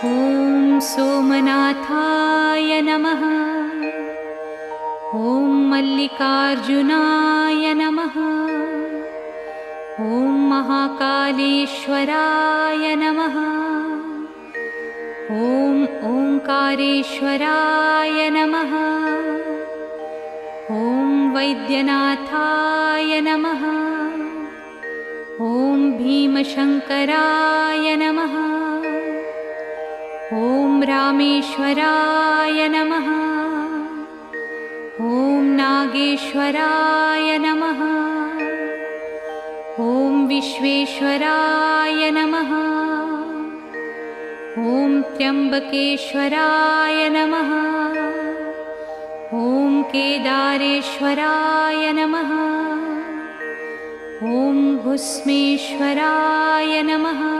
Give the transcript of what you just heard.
ॐ सोमनाथाय नमः। ॐ मल्लिकार्जुनाय नमः। ॐ महाकालेश्वराय नमः। ॐ ओंकारेश्वराय नमः। ॐ वैद्यनाथाय नमः। ॐ भीमशंकराय नमः। ॐ रामेश्वराय नमः। ॐ नागेश्वराय नमः। ॐ विश्वेश्वराय नमः। ॐ त्र्यंबकेश्वराय नमः। ॐ केदारेश्वराय नमः। ॐ भुस्मेश्वराय नमः।